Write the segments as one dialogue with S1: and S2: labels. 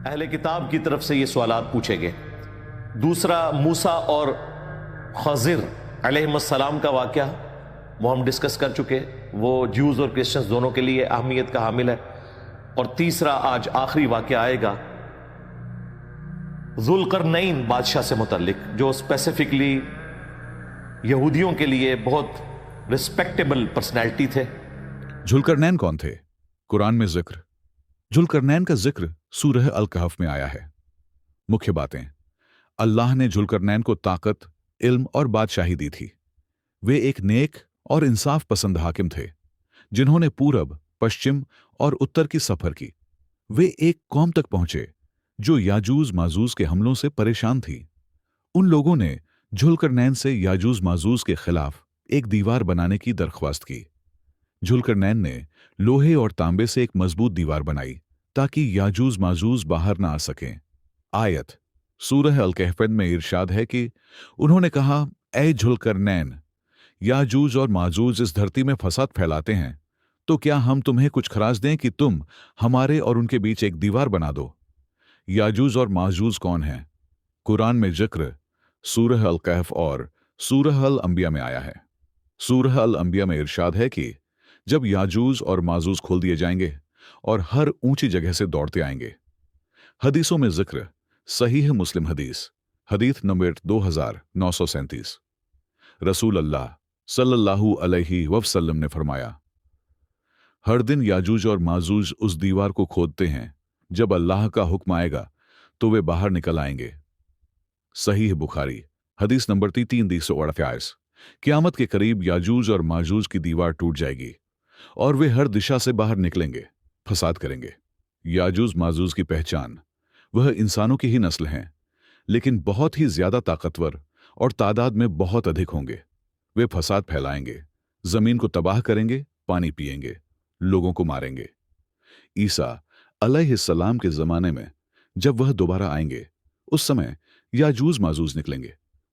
S1: اہل کتاب کی طرف سے یہ سوالات پوچھے گئے. دوسرا موسیٰ اور خضر علیہ السلام کا واقعہ وہ ہم ڈسکس کر چکے، وہ جیوز اور کرسچنز دونوں کے لیے اہمیت کا حامل ہے. اور تیسرا آج آخری واقعہ آئے گا ذوالقرنین بادشاہ سے متعلق، جو اسپیسیفکلی یہودیوں کے لیے بہت رسپیکٹیبل پرسنالٹی تھے.
S2: ذوالقرنین کون تھے؟ قرآن میں ذکر ذوالقرنین کا ذکر سورہ الکہف میں آیا ہے. مکھیہ باتیں: اللہ نے ذوالقرنین کو طاقت، علم اور بادشاہی دی تھی. وہ ایک نیک اور انصاف پسند حاکم تھے جنہوں نے پورب، پشچم اور اتر کی سفر کی. وہ ایک قوم تک پہنچے جو یاجوج ماجوج کے حملوں سے پریشان تھی. ان لوگوں نے ذوالقرنین سے یاجوج ماجوج کے خلاف ایک دیوار بنانے کی درخواست کی. ذوالقرنین نے لوہے اور تانبے سے ایک مضبوط دیوار بنائی تاکہ یاجوج ماجوج باہر نہ آ سکیں. آیت سورہ الکہف میں ارشاد ہے کہ انہوں نے کہا، اے ذوالقرنین، یاجوج اور ماجوج اس دھرتی میں فساد پھیلاتے ہیں، تو کیا ہم تمہیں کچھ خراج دیں کہ تم ہمارے اور ان کے بیچ ایک دیوار بنا دو؟ یاجوج اور ماجوج کون ہیں؟ قرآن میں ذکر سورہ الکہف اور سورہ الانبیاء میں آیا ہے. سورہ الانبیاء میں ارشاد ہے کہ جب یاجوج اور ماجوج کھول دیے جائیں گے اور ہر اونچی جگہ سے دوڑتے آئیں گے. حدیثوں میں ذکر صحیح مسلم حدیث نمبر 2937. رسول اللہ صلی اللہ علیہ وسلم نے فرمایا، ہر دن یاجوج اور ماجوج اس دیوار کو کھودتے ہیں. جب اللہ کا حکم آئے گا تو وہ باہر نکل آئیں گے. صحیح بخاری حدیث نمبر 348. قیامت کے قریب یاجوج اور ماجوج کی دیوار ٹوٹ جائے گی اور وہ ہر دشا سے باہر نکلیں گے، فساد کریں گے. یاجوج ماجوج کی پہچان: وہ انسانوں کی ہی نسل ہیں، لیکن بہت ہی زیادہ طاقتور اور تعداد میں بہت ادھک ہوں گے. وہ فساد پھیلائیں گے، زمین کو تباہ کریں گے، پانی پئیں گے، لوگوں کو ماریں گے. عیسیٰ علیہ السلام کے زمانے میں جب وہ دوبارہ آئیں گے، اس سمے یاجوج ماجوج نکلیں گے.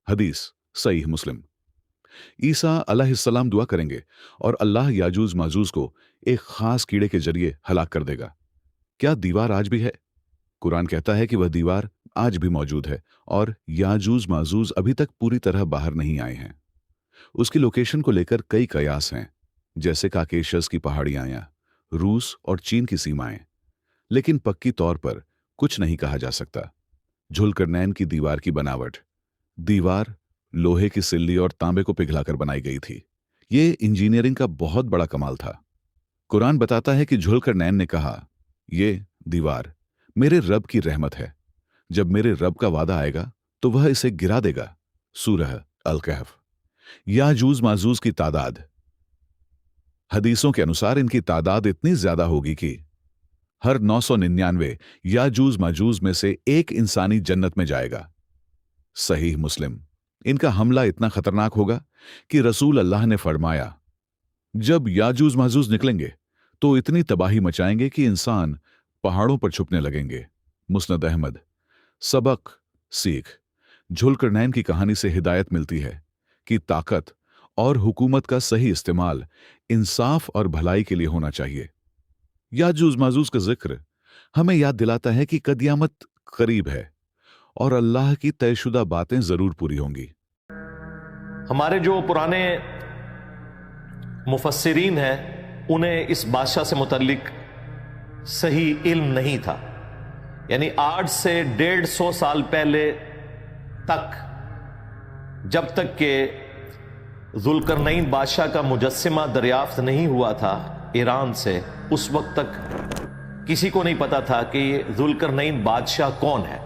S2: حدیث صحیح مسلم. عیسیٰ علیہ السلام دعا کریں گے اور اللہ یاجوج ماجوج کو ایک خاص کیڑے کے ذریعے ہلاک کر دے گا. کیا دیوار آج بھی ہے؟ قرآن کہتا ہے کہ وہ دیوار آج بھی موجود ہے اور یاجوج ماجوج ابھی تک پوری طرح باہر نہیں آئے ہیں. اس کی لوکیشن کو لے کر کئی قیاس ہیں، جیسے کاکیشس کی پہاڑیاں، روس اور چین کی سیمائیں، لیکن پکی طور پر کچھ نہیں کہا جا سکتا. ذوالقرنین کی دیوار کی بناوٹ: دیوار لوہے کی سلی اور تانبے کو پگھلا کر بنائی گئی تھی. یہ انجینئرنگ کا بہت بڑا کمال تھا. قرآن بتاتا ہے کہ ذوالقرنین نے کہا، یہ دیوار میرے رب کی رحمت ہے، جب میرے رب کا وعدہ آئے گا تو وہ اسے گرا دے گا. سورہ الکہف. یاجوج ماجوج کی تعداد: حدیثوں کے انوسار ان کی تعداد اتنی زیادہ ہوگی کہ ہر 999 یاجوج ماجوج میں سے ایک انسانی جنت میں جائے گا. صحیح مسلم. ان کا حملہ اتنا خطرناک ہوگا کہ رسول اللہ نے فرمایا، جب یاجوج ماجوج نکلیں گے تو اتنی تباہی مچائیں گے کہ انسان پہاڑوں پر چھپنے لگیں گے. مسند احمد. سبق سیکھ: ذوالقرنین کی کہانی سے ہدایت ملتی ہے کہ طاقت اور حکومت کا صحیح استعمال انصاف اور بھلائی کے لیے ہونا چاہیے. یاجوج ماجوج کا ذکر ہمیں یاد دلاتا ہے کہ قیامت قریب ہے اور اللہ کی طے شدہ باتیں ضرور پوری ہوں گی.
S1: ہمارے جو پرانے مفسرین ہیں انہیں اس بادشاہ سے متعلق صحیح علم نہیں تھا. یعنی آج سے 150 سال پہلے تک، جب تک کہ ذوالقرنین بادشاہ کا مجسمہ دریافت نہیں ہوا تھا ایران سے، اس وقت تک کسی کو نہیں پتا تھا کہ یہ ذوالقرنین بادشاہ کون ہے.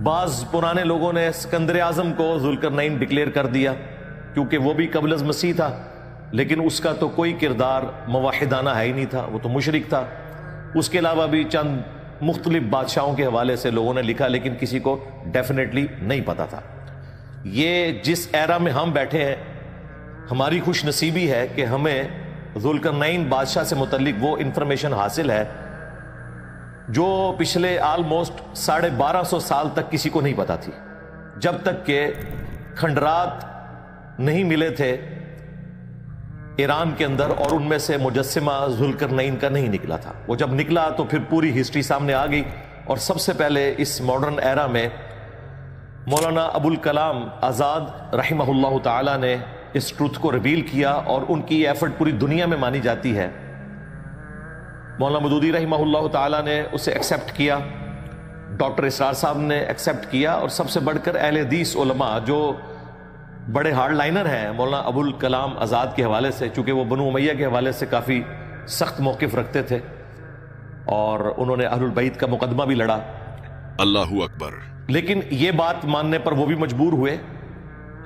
S1: بعض پرانے لوگوں نے سکندر اعظم کو ذوالقرنین ڈکلیئر کر دیا کیونکہ وہ بھی قبل از مسیح تھا، لیکن اس کا تو کوئی کردار موحدانہ ہے ہی نہیں تھا، وہ تو مشرک تھا. اس کے علاوہ بھی چند مختلف بادشاہوں کے حوالے سے لوگوں نے لکھا، لیکن کسی کو ڈیفینیٹلی نہیں پتا تھا. یہ جس ایرا میں ہم بیٹھے ہیں، ہماری خوش نصیبی ہے کہ ہمیں ذوالقرنین بادشاہ سے متعلق وہ انفارمیشن حاصل ہے جو پچھلے آلموسٹ 1250 سال تک کسی کو نہیں پتا تھی، جب تک کہ کھنڈرات نہیں ملے تھے ایران کے اندر اور ان میں سے مجسمہ ذوالقرنین کا نہیں نکلا تھا. وہ جب نکلا تو پھر پوری ہسٹری سامنے آ گئی اور سب سے پہلے اس ماڈرن ایرا میں مولانا ابوالکلام آزاد رحمہ اللہ تعالی نے اس ٹروتھ کو ریویل کیا، اور ان کی ایفرٹ پوری دنیا میں مانی جاتی ہے۔ مولانا مودودی رحمہ اللہ تعالی نے اسے ایکسیپٹ کیا، ڈاکٹر اسرار صاحب نے ایکسیپٹ کیا، اور سب سے بڑھ کر اہل حدیث علماء جو بڑے ہارڈ لائنر ہیں مولانا ابوالکلام آزاد کے حوالے سے، چونکہ وہ بنو امیہ کے حوالے سے کافی سخت موقف رکھتے تھے اور انہوں نے اہل البیت کا مقدمہ بھی لڑا،
S2: اللہ اکبر،
S1: لیکن یہ بات ماننے پر وہ بھی مجبور ہوئے۔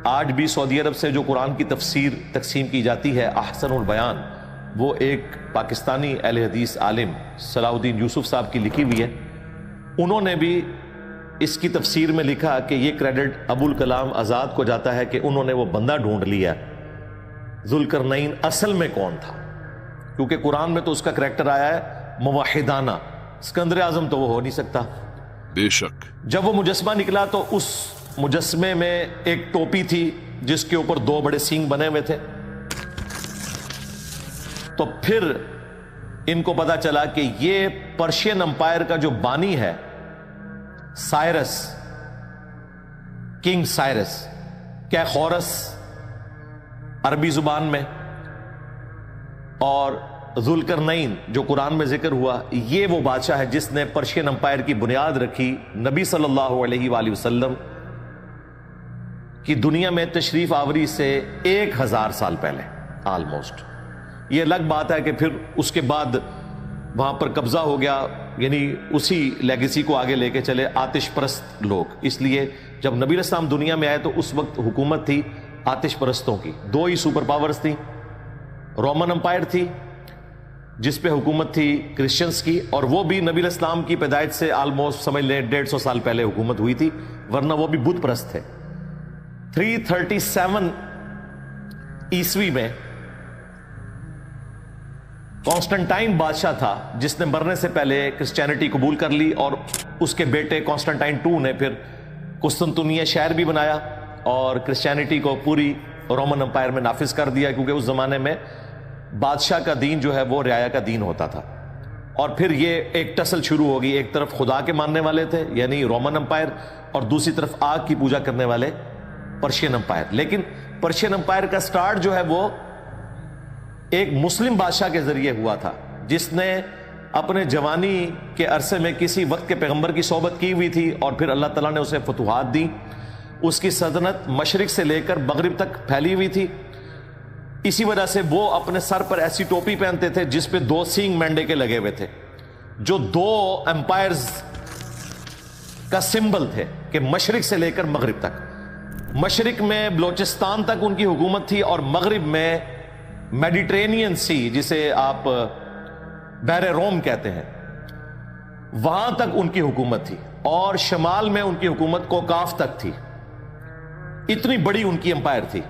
S1: آج بھی سعودی عرب سے جو قرآن کی تفسیر تقسیم کی جاتی ہے احسن البیان، وہ ایک پاکستانی اہل حدیث عالم صلاح الدین یوسف صاحب کی لکھی ہوئی ہے۔ انہوں نے بھی اس کی تفسیر میں لکھا کہ یہ کریڈٹ ابوالکلام آزاد کو جاتا ہے کہ انہوں نے وہ بندہ ڈھونڈ لیا ذوالقرنین اصل میں کون تھا، کیونکہ قرآن میں تو اس کا کریکٹر آیا ہے موحدانہ، اسکندر اعظم تو وہ ہو نہیں سکتا۔
S2: بے شک
S1: جب وہ مجسمہ نکلا تو اس مجسمے میں ایک ٹوپی تھی جس کے اوپر 2 بڑے سینگ بنے ہوئے تھے، تو پھر ان کو پتا چلا کہ یہ پرشین امپائر کا جو بانی ہے سائرس، کنگ سائرس، کیخورس عربی زبان میں، اور ذوالقرنین جو قرآن میں ذکر ہوا، یہ وہ بادشاہ ہے جس نے پرشین امپائر کی بنیاد رکھی نبی صلی اللہ علیہ وآلہ وسلم کی دنیا میں تشریف آوری سے 1000 سال پہلے آلموسٹ۔ یہ الگ بات ہے کہ پھر اس کے بعد وہاں پر قبضہ ہو گیا، یعنی اسی لیگیسی کو آگے لے کے چلے آتش پرست لوگ، اس لیے جب نبی علیہ السلام دنیا میں آئے تو اس وقت حکومت تھی آتش پرستوں کی، 2 ہی سپر پاورز تھیں، رومن امپائر تھی جس پہ حکومت تھی کرسچنز کی، اور وہ بھی نبی علیہ السلام کی پیدائش سے آلموسٹ سمجھ لیں 150 سال پہلے حکومت ہوئی تھی، ورنہ وہ بھی بدھ پرست تھے۔ 337 عیسوی میں کانسٹنٹائن بادشاہ تھا جس نے مرنے سے پہلے کرسچینٹی قبول کر لی، اور اس کے بیٹے کانسٹنٹائن 2 نے پھر قسطنطنیہ شہر بھی بنایا اور کرسچینٹی کو پوری رومن امپائر میں نافذ کر دیا، کیونکہ اس زمانے میں بادشاہ کا دین جو ہے وہ رعایا کا دین ہوتا تھا۔ اور پھر یہ ایک ٹسل شروع ہوگی، ایک طرف خدا کے ماننے والے تھے یعنی رومن امپائر، اور دوسری طرف آگ کی پوجا کرنے والے پرشین امپائر۔ لیکن پرشین امپائر کا سٹارٹ جو ہے وہ ایک مسلم بادشاہ کے ذریعے ہوا تھا جس نے اپنے جوانی کے عرصے میں کسی وقت کے پیغمبر کی صحبت کی ہوئی تھی، اور پھر اللہ تعالیٰ نے اسے فتوحات دی۔ اس کی سلطنت مشرق سے لے کر مغرب تک پھیلی ہوئی تھی، اسی وجہ سے وہ اپنے سر پر ایسی ٹوپی پہنتے تھے جس پہ 2 سینگ مینڈے کے لگے ہوئے تھے، جو 2 امپائرز کا سمبل تھے کہ مشرق سے لے کر مغرب تک۔ مشرق میں بلوچستان تک ان کی حکومت تھی، اور مغرب میں میڈیٹرینین سی جسے آپ بحر روم کہتے ہیں وہاں تک ان کی حکومت تھی، اور شمال میں ان کی حکومت کوکاف تک تھی۔ اتنی بڑی ان کی امپائر تھی،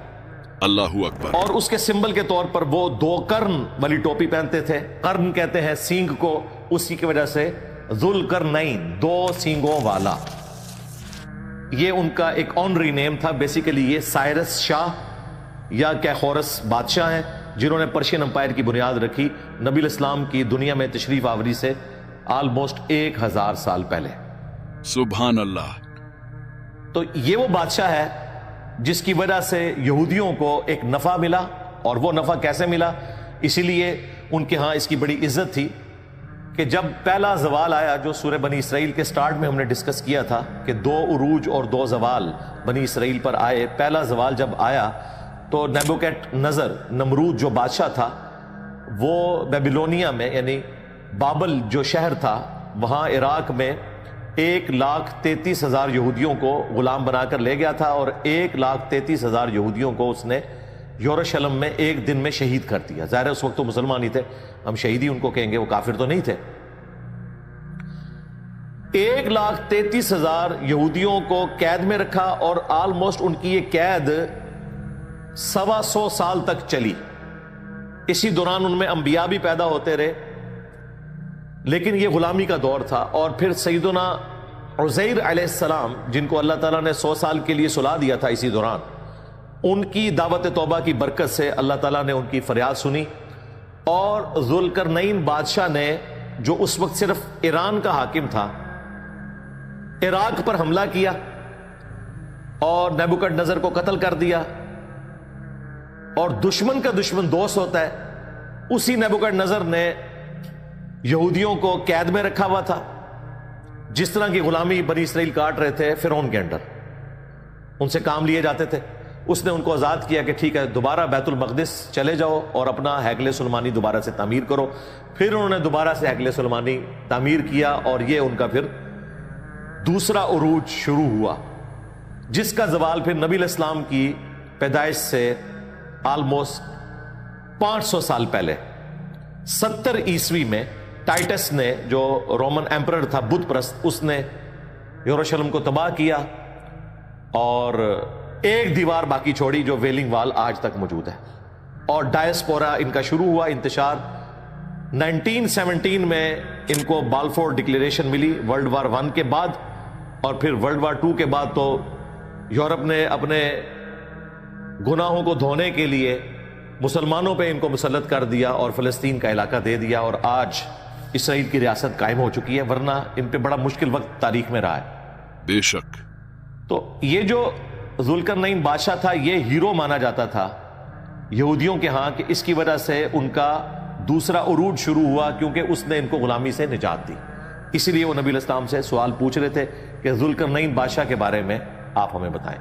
S2: اللہ اکبر۔
S1: اور اس کے سمبل کے طور پر وہ 2 قرن والی ٹوپی پہنتے تھے، قرن کہتے ہیں سینگ کو، اسی کی وجہ سے ذوالقرنین 2 سینگوں والا، یہ ان کا ایک آنری نیم تھا۔ بیسیکلی یہ سائرس شاہ یا کیخورس بادشاہ ہیں جنہوں نے پرشین امپائر کی بنیاد رکھی نبی الاسلام کی دنیا میں تشریف آوری سے آلموسٹ 1000 سال پہلے۔
S2: سبحان اللہ۔
S1: تو یہ وہ بادشاہ ہے جس کی وجہ سے یہودیوں کو ایک نفع ملا، اور وہ نفع کیسے ملا؟ اسی لیے ان کے ہاں اس کی بڑی عزت تھی کہ جب پہلا زوال آیا جو سورہ بنی اسرائیل کے سٹارٹ میں ہم نے ڈسکس کیا تھا کہ 2 عروج اور 2 زوال بنی اسرائیل پر آئے، پہلا زوال جب آیا تو نیبوکیڈ نظر نمرود جو بادشاہ تھا وہ بیبیلونیا میں یعنی بابل جو شہر تھا وہاں عراق میں 1,33,000 یہودیوں کو غلام بنا کر لے گیا تھا، اور 1,33,000 یہودیوں کو اس نے یروشلم میں ایک دن میں شہید کر دیا۔ ظاہر ہے اس وقت تو مسلمان ہی تھے، ہم شہید ہی ان کو کہیں گے، وہ کافر تو نہیں تھے۔ 1,33,000 یہودیوں کو قید میں رکھا، اور آلموسٹ ان کی یہ قید 125 سال تک چلی۔ اسی دوران ان میں انبیاء بھی پیدا ہوتے رہے، لیکن یہ غلامی کا دور تھا۔ اور پھر سیدنا عزیر علیہ السلام جن کو اللہ تعالیٰ نے 100 سال کے لیے سلا دیا تھا، اسی دوران ان کی دعوت توبہ کی برکت سے اللہ تعالیٰ نے ان کی فریاد سنی، اور ذوالقرنین بادشاہ نے جو اس وقت صرف ایران کا حاکم تھا، عراق پر حملہ کیا اور نیبوکڈ نظر کو قتل کر دیا. اور دشمن کا دشمن دوست ہوتا ہے. اسی نیبوکڈ نظر نے یہودیوں کو قید میں رکھا ہوا تھا, جس طرح کی غلامی بنی اسرائیل کاٹ رہے تھے فرعون کے انڈر, ان سے کام لیے جاتے تھے. اس نے ان کو آزاد کیا کہ ٹھیک ہے دوبارہ بیت المقدس چلے جاؤ اور اپنا ہیکل سلیمانی دوبارہ سے تعمیر کرو. پھر انہوں نے دوبارہ سے ہیکل سلیمانی تعمیر کیا اور یہ ان کا پھر دوسرا عروج شروع ہوا, جس کا زوال پھر نبی علیہ السلام کی پیدائش سے آلموسٹ 500 سال پہلے 70 عیسوی میں ٹائٹس نے, جو رومن ایمپرر تھا بت پرست, اس نے یروشلم کو تباہ کیا اور ایک دیوار باقی چھوڑی جو ویلنگ وال آج تک موجود ہے. اور ڈائسپورا ان کا شروع ہوا انتشار. 1917 میں ان کو بالفور ڈکلیریشن ملی ورلڈ وار 1 کے بعد, اور پھر ورلڈ وار 2 کے بعد تو یورپ نے اپنے گناہوں کو دھونے کے لیے مسلمانوں پہ ان کو مسلط کر دیا اور فلسطین کا علاقہ دے دیا, اور آج اسرائیل کی ریاست قائم ہو چکی ہے, ورنہ ان پہ بڑا مشکل وقت تاریخ میں رہا ہے.
S2: بے شک.
S1: تو یہ جو ذوالقرنین بادشاہ تھا یہ ہیرو مانا جاتا تھا یہودیوں کے ہاں, کہ اس کی وجہ سے ان کا دوسرا عروج شروع ہوا, کیونکہ اس نے ان کو غلامی سے نجات دی. اسی لیے وہ نبی علیہ السلام سے سوال پوچھ رہے تھے کہ ذوالقرنین بادشاہ کے بارے میں آپ ہمیں بتائیں.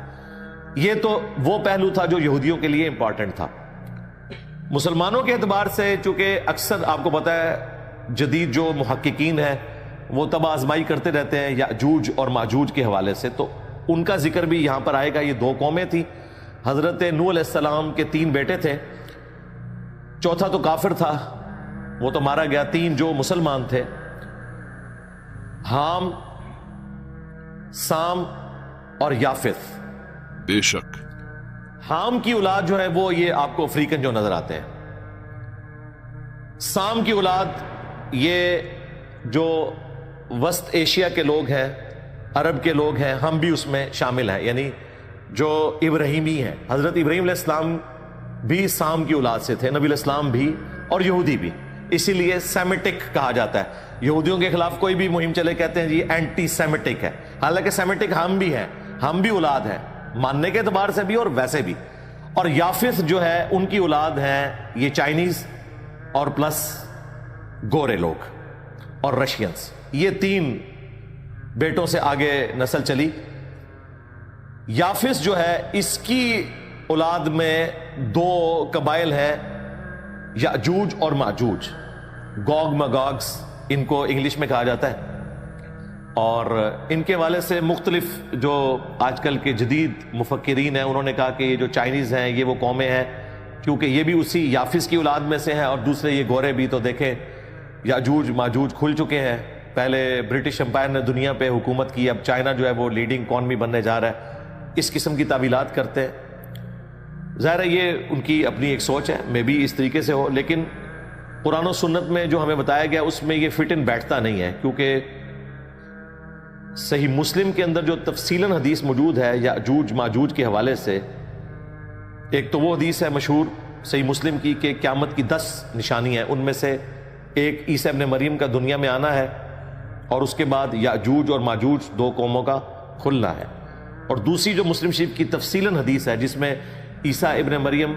S1: یہ تو وہ پہلو تھا جو یہودیوں کے لیے امپورٹنٹ تھا. مسلمانوں کے اعتبار سے چونکہ اکثر آپ کو پتا ہے جدید جو محققین ہیں وہ تب آزمائی کرتے رہتے ہیں یاجوج اور ماجوج کے حوالے سے, تو ان کا ذکر بھی یہاں پر آئے گا. یہ 2 قومیں تھیں. حضرت نوح علیہ السلام کے 3 بیٹے تھے, چوتھا تو کافر تھا, وہ تو مارا گیا. 3 جو مسلمان تھے, حام, سام اور یافث.
S2: بے شک.
S1: حام کی اولاد جو ہے وہ یہ آپ کو افریقن جو نظر آتے ہیں. سام کی اولاد یہ جو وسط ایشیا کے لوگ ہیں, عرب کے لوگ ہیں, ہم بھی اس میں شامل ہیں, یعنی جو ابراہیمی ہیں. حضرت ابراہیم علیہ السلام بھی سام کی اولاد سے تھے, نبی علیہ السلام بھی اور یہودی بھی. اسی لیے سیمیٹک کہا جاتا ہے. یہودیوں کے خلاف کوئی بھی مہم چلے کہتے ہیں جی اینٹی سیمیٹک ہے, حالانکہ سیمیٹک ہم بھی ہیں, ہم بھی اولاد ہیں ماننے کے اعتبار سے بھی اور ویسے بھی. اور یافث جو ہے ان کی اولاد ہیں یہ چائنیز اور پلس گورے لوگ اور رشینز. یہ 3 بیٹوں سے آگے نسل چلی. یافث جو ہے اس کی اولاد میں 2 قبائل ہیں, یاجوج اور ماجوج, گوگ مگوگس ان کو انگلش میں کہا جاتا ہے. اور ان کے حوالے سے مختلف جو آج کل کے جدید مفکرین ہیں انہوں نے کہا کہ یہ جو چائنیز ہیں یہ وہ قومیں ہیں, کیونکہ یہ بھی اسی یافث کی اولاد میں سے ہیں, اور دوسرے یہ گورے بھی. تو دیکھیں یاجوج ماجوج کھل چکے ہیں. پہلے برٹش امپائر نے دنیا پہ حکومت کی, اب چائنا جو ہے وہ لیڈنگ اکانومی بننے جا رہا ہے. اس قسم کی تعویلات کرتے ہیں. ظاہر ہے یہ ان کی اپنی ایک سوچ ہے, میں بھی اس طریقے سے ہو, لیکن قرآن و سنت میں جو ہمیں بتایا گیا اس میں یہ فٹ ان بیٹھتا نہیں ہے. کیونکہ صحیح مسلم کے اندر جو تفصیلاً حدیث موجود ہے یاجوج ماجوج کے حوالے سے, ایک تو وہ حدیث ہے مشہور صحیح مسلم کی کہ قیامت کی 10 نشانیاں ہیں, ان میں سے ایک عیسیٰ ابن مریم کا دنیا میں آنا ہے, اور اس کے بعد یاجوج اور ماجوج 2 قوموں کا کھلنا ہے. اور دوسری جو مسلم شریف کی تفصیلاً حدیث ہے جس میں عیسیٰ ابن مریم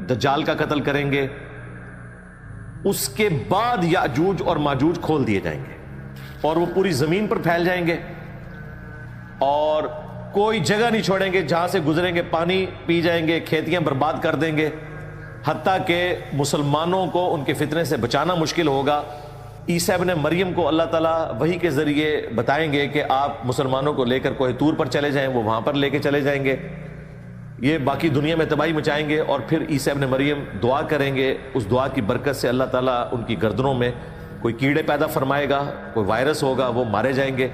S1: دجال کا قتل کریں گے, اس کے بعد یاجوج اور ماجوج کھول دیے جائیں گے اور وہ پوری زمین پر پھیل جائیں گے, اور کوئی جگہ نہیں چھوڑیں گے, جہاں سے گزریں گے پانی پی جائیں گے, کھیتیاں برباد کر دیں گے, حتیٰ کہ مسلمانوں کو ان کے فتنے سے بچانا مشکل ہوگا. عیسیٰ ابن مریم کو اللہ تعالیٰ وحی کے ذریعے بتائیں گے کہ آپ مسلمانوں کو لے کر کوہ طور پر چلے جائیں, وہ وہاں پر لے کے چلے جائیں گے, یہ باقی دنیا میں تباہی مچائیں گے. اور پھر عیسیٰ ابن مریم دعا کریں گے, اس دعا کی برکت سے اللہ تعالیٰ ان کی گردنوں میں کوئی کیڑے پیدا فرمائے گا, کوئی وائرس ہوگا, وہ مارے جائیں گے.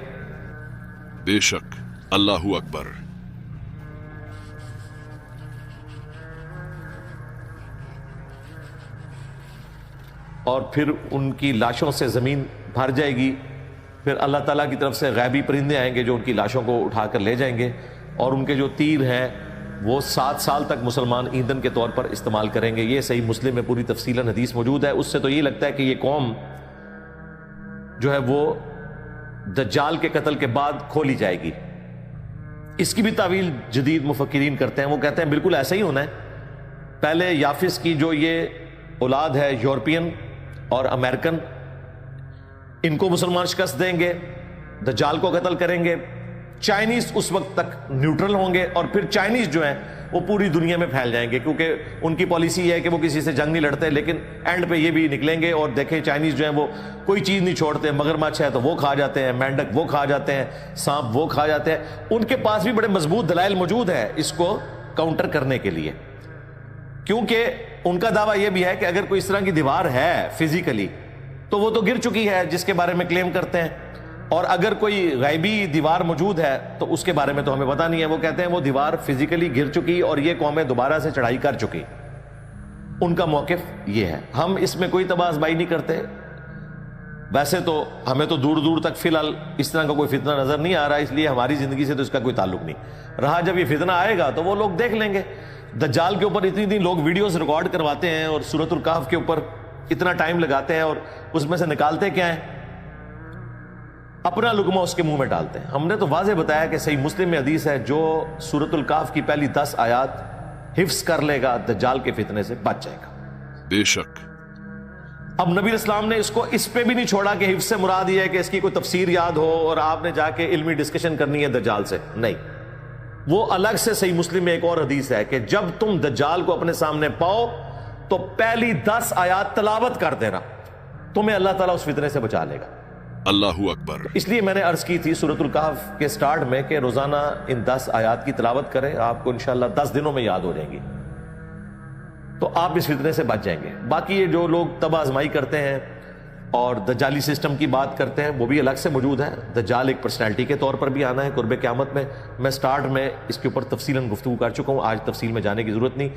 S2: بے شک. اللہ اکبر.
S1: اور پھر ان کی لاشوں سے زمین بھر جائے گی. پھر اللہ تعالیٰ کی طرف سے غیبی پرندے آئیں گے جو ان کی لاشوں کو اٹھا کر لے جائیں گے, اور ان کے جو تیر ہیں وہ 7 سال تک مسلمان ایندھن کے طور پر استعمال کریں گے. یہ صحیح مسلم میں پوری تفصیلاً حدیث موجود ہے. اس سے تو یہ لگتا ہے کہ یہ قوم جو ہے وہ دجال کے قتل کے بعد کھولی جائے گی. اس کی بھی تعویل جدید مفکرین کرتے ہیں. وہ کہتے ہیں بالکل ایسا ہی ہونا ہے. پہلے یافس کی جو یہ اولاد ہے یورپین اور امریکن, ان کو مسلمان شکست دیں گے, دجال کو قتل کریں گے. چائنیز اس وقت تک نیوٹرل ہوں گے, اور پھر چائنیز جو ہیں وہ پوری دنیا میں پھیل جائیں گے, کیونکہ ان کی پالیسی یہ ہے کہ وہ کسی سے جنگ نہیں لڑتے, لیکن اینڈ پہ یہ بھی نکلیں گے. اور دیکھیں چائنیز جو ہیں وہ کوئی چیز نہیں چھوڑتے. مگرمچھ ہے تو وہ کھا جاتے ہیں, مینڈک وہ کھا جاتے ہیں, سانپ وہ کھا جاتے ہیں. ان کے پاس بھی بڑے مضبوط دلائل موجود ہے اس کو کاؤنٹر کرنے کے لیے, کیونکہ ان کا دعویٰ یہ بھی ہے کہ اگر کوئی اس طرح کی دیوار ہے فزیکلی تو وہ تو گر چکی ہے جس کے بارے میں کلیم کرتے ہیں, اور اگر کوئی غیبی دیوار موجود ہے تو اس کے بارے میں تو ہمیں پتہ نہیں ہے. وہ کہتے ہیں وہ دیوار فزیکلی گر چکی اور یہ قومیں دوبارہ سے چڑھائی کر چکی. ان کا موقف یہ ہے. ہم اس میں کوئی تباہ آزمائی نہیں کرتے. ویسے تو ہمیں تو دور دور تک فی الحال اس طرح کا کوئی فتنہ نظر نہیں آ رہا, اس لیے ہماری زندگی سے تو اس کا کوئی تعلق نہیں رہا. جب یہ فتنہ آئے گا تو وہ لوگ دیکھ لیں گے. دجال کے اوپر اتنی دن لوگ ویڈیوز ریکارڈ کرواتے ہیں اور سورۃ الکہف کے اوپر اتنا ٹائم لگاتے ہیں, اور اس میں سے نکالتے کیا ہیں؟ اپنا لقمہ اس کے منہ میں ڈالتے ہیں. ہم نے تو واضح بتایا کہ صحیح مسلم میں حدیث ہے, جو سورۃ الکہف کی پہلی 10 آیات حفظ کر لے گا دجال کے فتنے سے بچ جائے گا.
S2: بے شک.
S1: اب نبی اسلام نے اس کو اس پہ بھی نہیں چھوڑا کہ حفظ سے مراد یہ ہے کہ اس کی کوئی تفسیر یاد ہو اور آپ نے جا کے علمی ڈسکشن کرنی ہے دجال سے. نہیں, وہ الگ سے صحیح مسلم میں ایک اور حدیث ہے کہ جب تم دجال کو اپنے سامنے پاؤ تو پہلی 10 آیات تلاوت کر دینا, تمہیں اللہ تعالیٰ اس فتنے سے بچا لے گا.
S2: اللہ اکبر.
S1: اس لیے میں نے عرض کی تھی سورۃ الکہف کے سٹارٹ میں کہ روزانہ ان 10 آیات کی تلاوت کریں, آپ کو انشاءاللہ 10 دنوں میں یاد ہو جائیں گی, تو آپ اس فتنے سے بچ جائیں گے. باقی یہ جو لوگ تباہ آزمائی کرتے ہیں اور دجالی سسٹم کی بات کرتے ہیں وہ بھی الگ سے موجود ہے. دجال ایک پرسنالٹی کے طور پر بھی آنا ہے قرب قیامت میں. میں سٹارٹ میں اس کے اوپر تفصیلاً گفتگو کر چکا ہوں, آج تفصیل میں جانے کی ضرورت نہیں.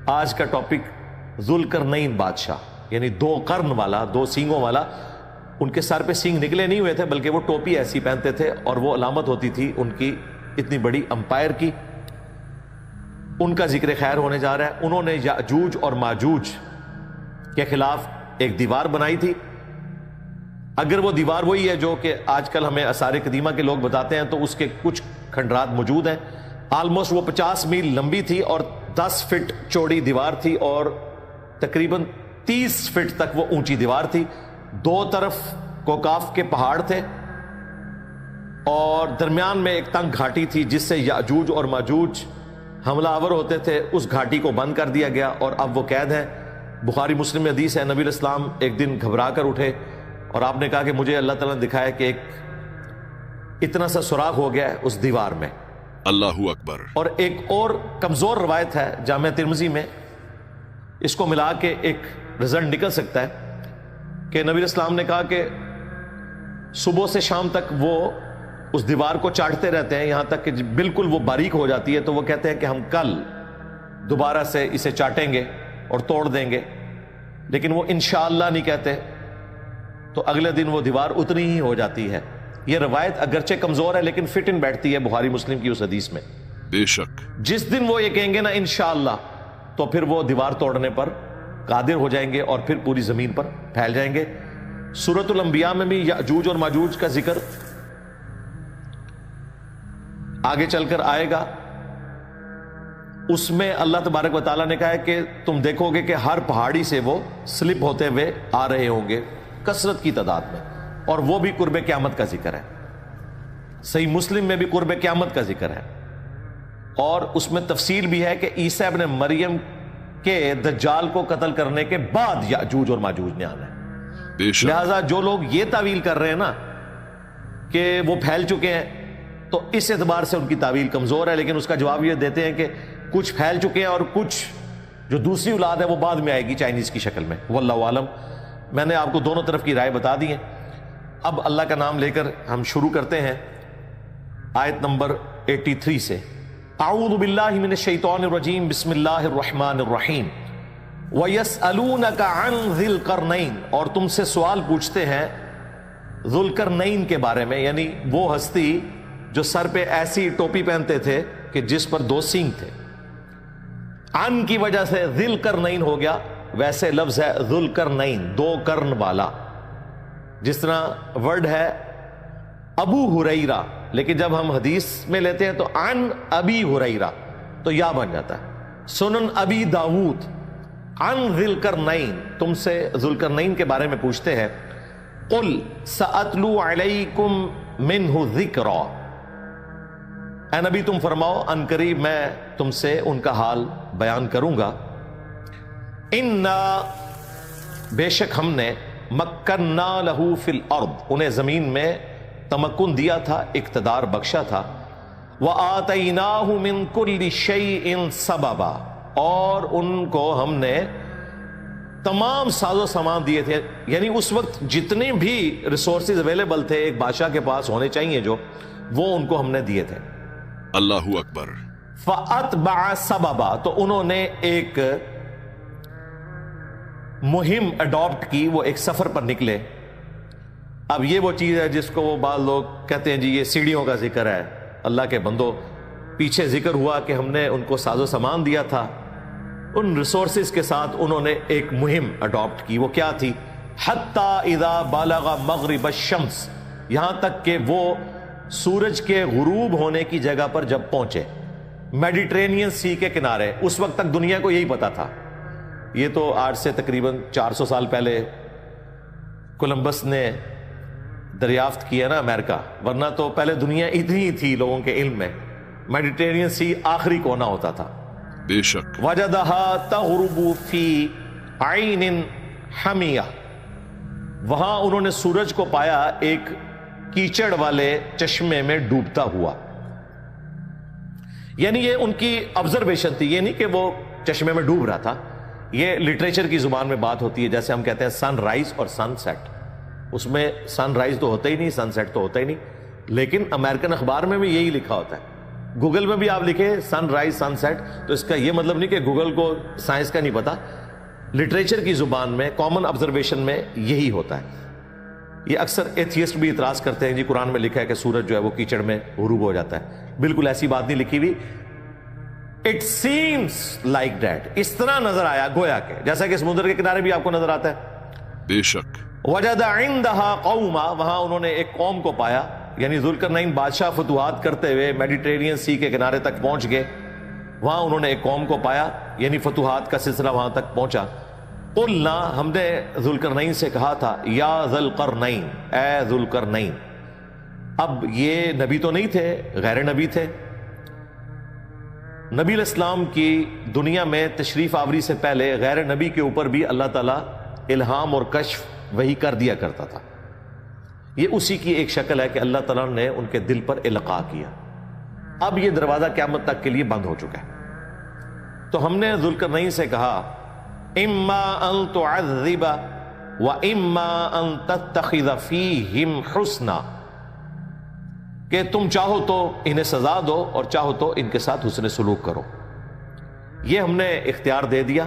S1: آج کا ٹاپک ذوالقرنین بادشاہ, یعنی 2 قرن والا, 2 سینگوں والا. ان کے سر پہ سینگ نکلے نہیں ہوئے تھے بلکہ وہ ٹوپی ایسی پہنتے تھے اور وہ علامت ہوتی تھی ان کی اتنی بڑی امپائر کی. ان کا ذکر خیر ہونے جا رہا ہے. انہوں نے یاجوج اور ماجوج کے خلاف ایک دیوار بنائی تھی. اگر وہ دیوار وہی ہے جو کہ آج کل ہمیں آثار قدیمہ کے لوگ بتاتے ہیں تو اس کے کچھ کھنڈرات موجود ہیں. آلموسٹ وہ 50 میل لمبی تھی اور 10 فٹ چوڑی دیوار تھی اور تقریباً 30 فٹ تک وہ اونچی دیوار تھی. 2 طرف کوکاف کے پہاڑ تھے اور درمیان میں ایک تنگ گھاٹی تھی جس سے یاجوج اور ماجوج حملہ آور ہوتے تھے. اس گھاٹی کو بند کر دیا گیا اور اب وہ قید ہیں. بخاری مسلم میں حدیث ہے, نبی علیہ السلام ایک دن گھبرا کر اٹھے اور آپ نے کہا کہ مجھے اللہ تعالیٰ نے دکھایا کہ ایک اتنا سا سوراخ ہو گیا ہے اس دیوار میں.
S2: اللہ اکبر. اور
S1: ایک اور کمزور روایت ہے جامعہ ترمذی میں, اس کو ملا کے ایک رزلٹ نکل سکتا ہے کہ نبی علیہ السلام نے کہا کہ صبح سے شام تک وہ اس دیوار کو چاٹتے رہتے ہیں یہاں تک کہ بالکل وہ باریک ہو جاتی ہے. تو وہ کہتے ہیں کہ ہم کل دوبارہ سے اسے چاٹیں گے اور توڑ دیں گے, لیکن وہ انشاءاللہ نہیں کہتے. تو اگلے دن وہ دیوار اتنی ہی ہو جاتی ہے. یہ روایت اگرچہ کمزور ہے لیکن فٹ ان بیٹھتی ہے بخاری مسلم کی اس حدیث میں.
S2: بے شک. جس
S1: دن وہ یہ کہیں گے نا انشاءاللہ, تو پھر وہ دیوار توڑنے پر قادر ہو جائیں گے اور پھر پوری زمین پر پھیل جائیں گے. سورۃ الانبیاء میں بھی یاجوج اور ماجوج کا ذکر آگے چل کر آئے گا. اس میں اللہ تبارک و تعالیٰ نے کہا ہے کہ تم دیکھو گے کہ ہر پہاڑی سے وہ سلپ ہوتے ہوئے آ رہے ہوں گے کثرت کی تعداد میں, اور وہ بھی قرب قیامت کا ذکر ہے. صحیح مسلم میں بھی قرب قیامت کا ذکر ہے, اور اس میں تفصیل بھی ہے کہ عیسیٰ ابن مریم کے دجال کو قتل کرنے کے بعد یاجوج اور ماجوج نے آنا ہے. لہذا جو لوگ یہ تعویل کر رہے ہیں نا کہ وہ پھیل چکے ہیں, تو اس اعتبار سے ان کی تعویل کمزور ہے. لیکن اس کا جواب یہ دیتے ہیں کہ کچھ پھیل چکے ہیں اور کچھ جو دوسری اولاد ہے وہ بعد میں آئے گی چائنیز کی شکل میں. واللہ عالم. میں نے آپ کو دونوں طرف کی رائے بتا دی ہے. اب اللہ کا نام لے کر ہم شروع کرتے ہیں آیت نمبر 83 سے. اعوذ باللہ من الشیطان الرجیم, بسم اللہ الرحمن الرحیم. وَيَسْأَلُونَكَ عَنْ ذِي الْقَرْنَيْنِ, اور تم سے سوال پوچھتے ہیں ذوالقرنین کے بارے میں, یعنی وہ ہستی جو سر پہ ایسی ٹوپی پہنتے تھے کہ جس پر 2 سینگ تھے. عن کی وجہ سے ذی القرنین ہو گیا, ویسے لفظ ہے ذوالقرنین, 2 قرن والا. جس طرح ورڈ ہے ابو ہریرہ، لیکن جب ہم حدیث میں لیتے ہیں تو عن ابی ہریرہ تو یا بن جاتا ہے. سنن ابی داود عن ذی القرنین، تم سے ذو القرنین کے بارے میں پوچھتے ہیں. قل سأتلو علیکم منہ ذکرا، اے نبی تم فرماؤ ان قریب میں تم سے ان کا حال بیان کروں گا. انا، بے شک ہم نے، مکننا لہو فی الارض، انہیں زمین میں تمکن دیا تھا، اقتدار بخشا تھا. وآتیناہ من کل شیء سببا، اور ان کو ہم نے تمام ساز و سامان دیے تھے. یعنی اس وقت جتنے بھی ریسورسز اویلیبل تھے ایک بادشاہ کے پاس ہونے چاہیے جو، وہ ان کو ہم نے دیے تھے.
S2: اللہ اکبر.
S1: فَأَتْبَعَ سَبَبًا، تو انہوں نے ایک مہم اڈاپٹ کی، وہ ایک سفر پر نکلے. اب یہ وہ چیز ہے جس کو وہ بعض لوگ کہتے ہیں جی یہ سیڑھیوں کا ذکر ہے. اللہ کے بندو، پیچھے ذکر ہوا کہ ہم نے ان کو ساز و سامان دیا تھا، ان ریسورسز کے ساتھ انہوں نے ایک مہم اڈاپٹ کی. وہ کیا تھی؟ حَتَّى اِذَا بَلَغَ مَغْرِبَ الشَّمْسِ، یہاں تک کہ وہ سورج کے غروب ہونے کی جگہ پر جب پہنچے، میڈیٹرینین سی کے کنارے. اس وقت تک دنیا کو یہی پتا تھا. یہ تو آج سے تقریباً 400 سال پہلے کولمبس نے دریافت کیا نا امریکہ، ورنہ تو پہلے دنیا اتنی تھی لوگوں کے علم میں. میڈیٹرینین سی آخری کونا ہوتا تھا.
S2: بے شک.
S1: وجدها تغرب فی عین حمیہ، وہاں انہوں نے سورج کو پایا ایک کیچڑ والے چشمے میں ڈوبتا ہوا. یعنی یہ ان کی آبزرویشن تھی، یہ نہیں کہ وہ چشمے میں ڈوب رہا تھا. یہ لٹریچر کی زبان میں بات ہوتی ہے، جیسے ہم کہتے ہیں سن رائز اور سن سیٹ. اس میں سن رائز تو ہوتا ہی نہیں، سن سیٹ تو ہوتا ہی نہیں. لیکن امریکن اخبار میں بھی یہی لکھا ہوتا ہے. گوگل میں بھی آپ لکھیں سن رائز سن سیٹ تو اس کا یہ مطلب نہیں کہ گوگل کو سائنس کا نہیں پتا. لٹریچر کی زبان میں کامن آبزرویشن میں یہی ہوتا ہے. یہ اکثر ایتھیسٹ بھی اعتراض کرتے ہیں جی قرآن میں لکھا ہے کہ سورج جو ہے وہ کیچڑ میں غروب ہو جاتا ہے. بالکل ایسی بات نہیں لکھی ہوئی. اٹ سیمس لائک دیٹ، اس طرح نظر آیا گویا کہ جیسا کہ سمندر کے کنارے بھی آپ کو نظر آتا ہے.
S2: بے شک.
S1: وجد عندها قوما، وہاں انہوں نے ایک قوم کو پایا. یعنی ذوالقرنین بادشاہ فتوحات کرتے ہوئے میڈیٹرینین سی کے کنارے تک پہنچ گئے، وہاں انہوں نے ایک قوم کو پایا، یعنی فتوحات کا سلسلہ وہاں تک پہنچا. قلنا، ہم نے ذوالقرنین سے کہا تھا یا ذوالقرنین، اے ذوالقرنین. اب یہ نبی تو نہیں تھے، غیر نبی تھے. نبی علیہ السلام کی دنیا میں تشریف آوری سے پہلے غیر نبی کے اوپر بھی اللہ تعالیٰ الہام اور کشف وہی کر دیا کرتا تھا. یہ اسی کی ایک شکل ہے کہ اللہ تعالیٰ نے ان کے دل پر القاء کیا. اب یہ دروازہ قیامت تک کے لیے بند ہو چکا ہے. تو ہم نے ذوالقرنین سے کہا اما ان تعذب و اما ان تتخذ فیہم حسنا، کہ تم چاہو تو انہیں سزا دو اور چاہو تو ان کے ساتھ حسن سلوک کرو. یہ ہم نے اختیار دے دیا